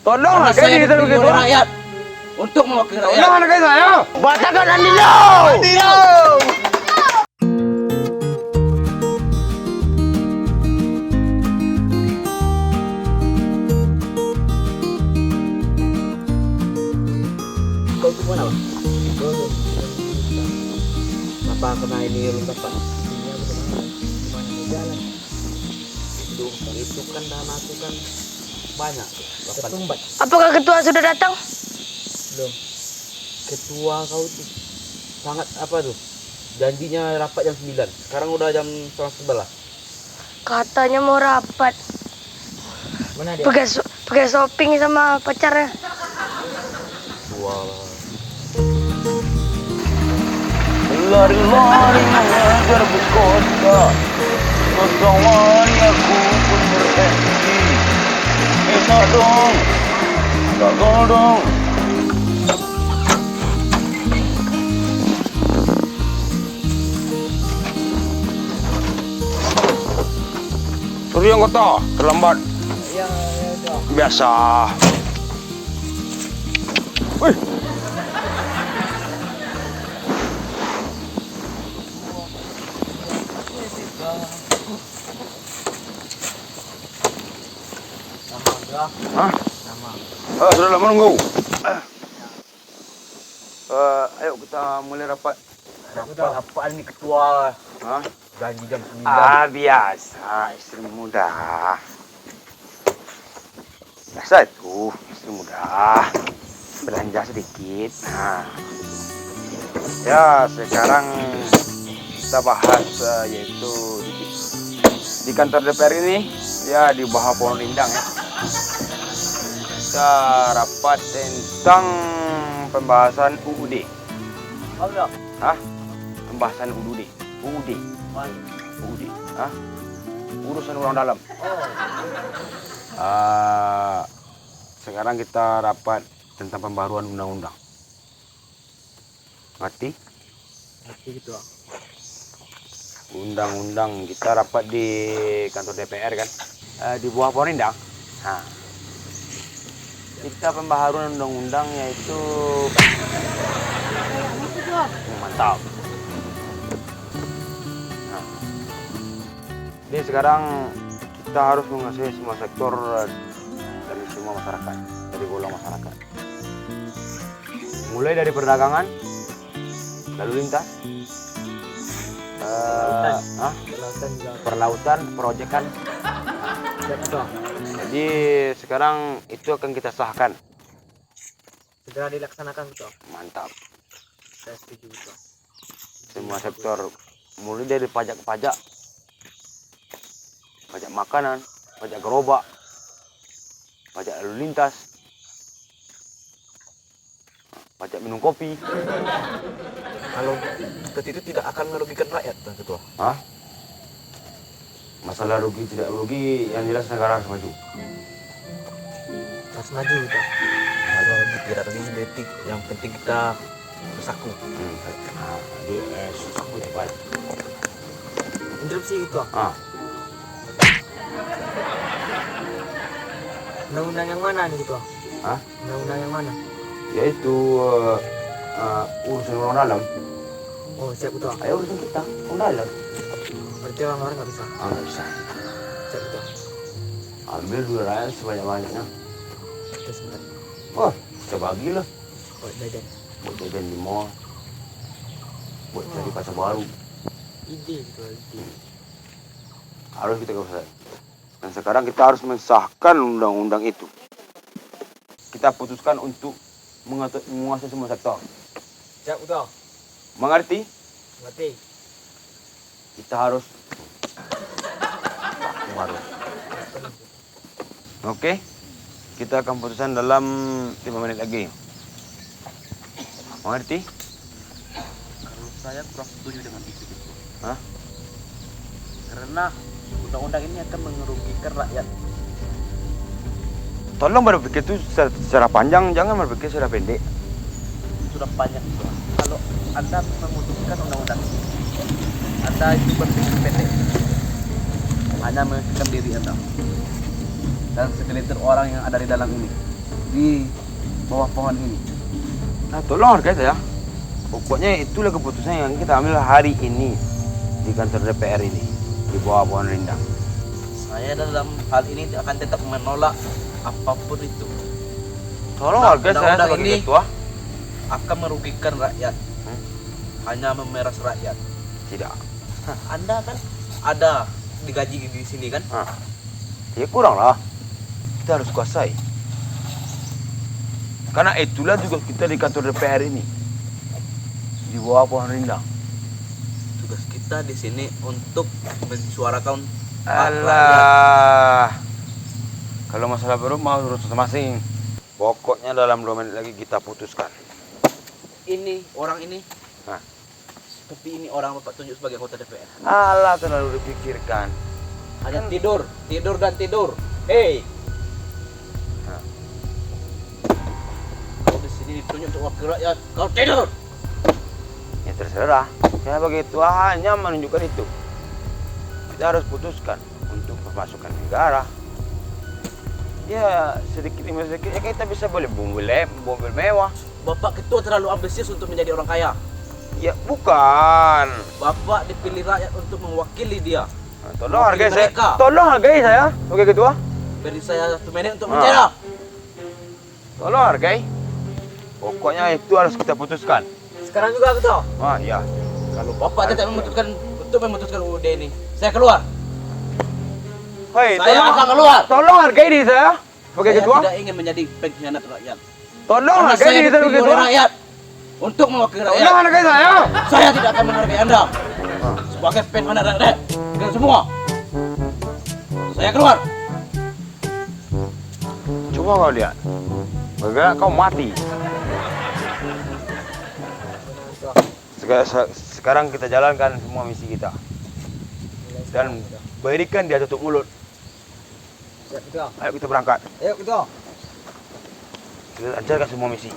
Tolong Karena saya kita dipilih oleh rakyat untuk mewakili rakyat. Tolong anak saya. Batalkan Andino. Andino. Kau ke mana, Pak? Apa kena ini lukas, Pak? Iya, betul. Gimana mau jalan? Itu kan dana aku kan banyak. Ketumbat. Apakah ketua sudah datang? Belum. Ketua kau tuh sangat apa tuh? Janjinya rapat jam 9. Sekarang udah jam 11. Katanya mau rapat. Mana dia? Pakai shopping sama pacarnya. Wow. Lari-lari mengejar berkota, kosongan aku pun berhenti. Tak dong, Surya kota, terlambat. Ya, Biasa. Wih. Hah? Sudah lama nunggu. Ayo kita mulai rapat. Rapat apaan nih ketua? Hah? Janji jam 9. Biasa istri muda. Biasa itu istri muda. Belanja sedikit. Nah. Ya, sekarang kita bahas yaitu di kantor DPR ini ya di Bawah Pohon Rindang ya. Kita rapat tentang pembahasan UUD. Oh, ya. Hah? Pembahasan UUD. UUD. UUD. Hah? Urusan orang dalam. Sekarang kita rapat tentang pembaruan undang-undang. Ngerti? Ngerti gitu. Undang-undang kita rapat di kantor DPR kan, di Bawah Pohon Rindang. Nah, kita pembaharuan undang-undang yaitu mantap. Nah, jadi sekarang kita harus menguasai semua sektor dari semua masyarakat, dari golongan masyarakat. Mulai dari perdagangan, lalu lintas, perlautan, perojekan. Jadi sekarang itu akan kita sahkan. Segera dilaksanakan betul. Mantap. Saya setuju betul. Semua sektor, mulai dari pajak makanan, pajak gerobak, pajak lalu lintas, pajak minum kopi. Kalau itu tidak akan merugikan rakyat, Bang Ketua. Hah? Masalah rugi tidak rugi, yang jelas negara harus maju. Harus maju kita. Kalau tidak rugi detik, yang penting kita bersatu. Susah cepat. Interupsi gitu. Undang-undang yang mana nih gitu? Hah? Undang-undang yang mana? Yaitu urusan orang dalam. Oh, siap betul. Ayo urusan kita, orang dalam. Berarti orang-orang nggak bisa. Nggak bisa. Siap betul. Ambil dua rakyat sebanyak-banyaknya. Terus bentar. Oh, kita bagilah. Buat jajan. Buat jajan di mall. Buat cari pasar baru. Ide gitu, ide. Harus kita usah. Dan sekarang kita harus mensahkan undang-undang itu. Kita putuskan untuk menguasai semua sektor. Siap betul. Mengerti? Ngerti. Kita harus Oke. Kita akan putuskan dalam 5 menit lagi. Mengerti? Kalau saya kurang setuju dengan itu. Hah? Karena undang-undang ini akan merugikan rakyat. Tolong berpikir itu secara panjang, jangan berpikir secara pendek. Sudah banyak itu. Kalau Anda memutuskan undang-undang ini, Anda itu berpikir pendek. Hanya memikirkan diri Anda dan segelintir orang yang ada di dalam ini. di bawah pohon ini. Nah, tolong hargai saya. Pokoknya itulah keputusan yang kita ambil hari ini di kantor DPR ini di bawah pohon rindang. Saya dalam hal ini akan tetap menolak apapun itu. Tolong Nah, hargai saya undang-undang sebagai ini- ketua. Akan merugikan rakyat. Hanya memeras rakyat. Tidak. Hah, Anda kan ada digaji di sini kan? Ya kurang lah. Kita harus kuasai. Karena itulah juga kita di kantor DPR ini di bawah pohon rindang. Tugas kita di sini untuk mensuarakan hak rakyat. Alah. Kalau masalah baru mau urus masing-masing. Pokoknya dalam 2 menit lagi kita putuskan. Ini orang ini Hah? seperti ini orang Bapak tunjuk sebagai anggota DPR. Alah, terlalu dipikirkan. Hanya tidur dan tidur. Hei. Hah. Kau di sini ditunjuk untuk wakil rakyat. Kau tidur. Ya terserah. Saya sebagai ketua hanya menunjukkan itu. Kita harus putuskan untuk pemasukan negara. Ya sedikit demi sedikit ya kita bisa beli mobil mewah. Bapak ketua terlalu ambisius untuk menjadi orang kaya. Ya bukan. Bapak dipilih rakyat untuk mewakili dia. Nah, tolong Mewakili hargai saya. mereka. Tolong hargai saya sebagai ketua. Beri saya 1 menit untuk Ah. bicara. Tolong hargai. Pokoknya itu harus kita putuskan. Sekarang juga ketua. Ah ya. Kalau Bapak tidak memutuskan UUD ini, saya keluar. Hei, Saya akan keluar. Tolong hargai diri saya sebagai Saya ketua. tidak ingin menjadi pengkhianat rakyat. Tolong Karena hargai saya diri saya dipilih sebagai oleh ketua. rakyat untuk mewakili Tolong rakyat. hargai saya. Saya tidak akan menghargai Anda sebagai pengkhianat rakyat. Kalian semua. Saya keluar. Coba kau lihat. Bagaimana kau mati. Sekarang kita jalankan semua misi kita. Dan berikan dia tutup mulut. Ayo kita berangkat. Ayo ketua. Kita lancarkan semua misi.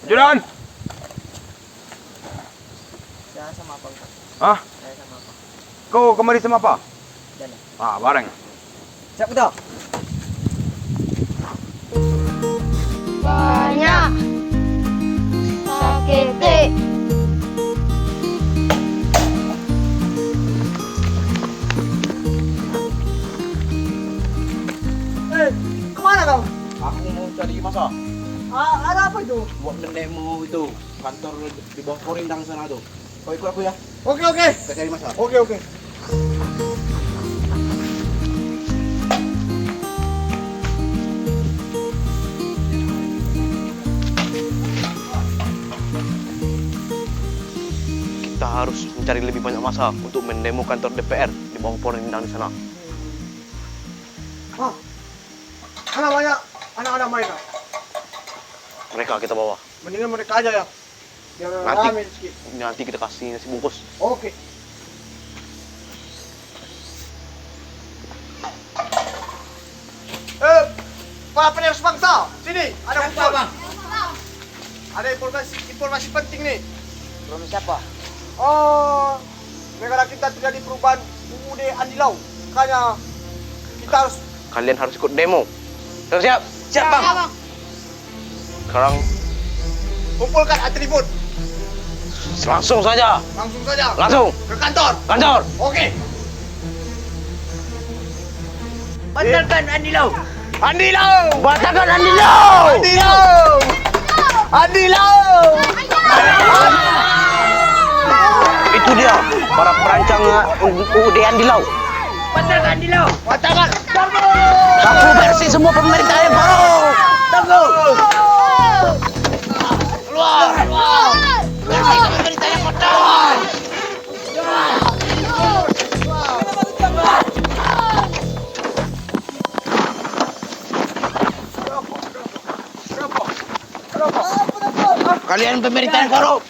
Jalan. Saya sama apa? Hah? Saya sama apa? Kau kemari sama apa? Jalan. Ah, bareng. Siap ketua. Banyak sakit. Kemana kau? Aku mau cari masa. Ada apa itu? Buat nenekmu itu kantor di bawah Porindang sana tuh. Kau ikut aku ya. Oke. Kita cari masa. Oke. Kita harus mencari lebih banyak masa untuk mendemo kantor DPR di bawah pohon rindang di sana. Mana banyak anak-anak mereka? Mereka kita bawa. Mendingan mereka aja ya. Biar Nanti. rame sedikit. Nanti kita kasih nasi bungkus. Oke. Para penerus bangsa, sini ada kumpul. Ada informasi penting nih. Belum siapa? Oh, negara kita terjadi perubahan UUD Andilau. Makanya kita harus Kalian harus ikut demo. Siap? siap bang. Sekarang Kumpulkan atribut. langsung saja. Langsung saja. Langsung. Ke kantor. Kantor. Oke. Batalkan Andilau. Andilau. Batalkan Andilau. Andilau. Andilau. Itu dia para perancang UUD Andilau. Batalkan. Sapu bersih semua pemerintah yang baru. Tunggu. Kalian pemerintah yang korup.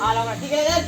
Alamat, tiga kan?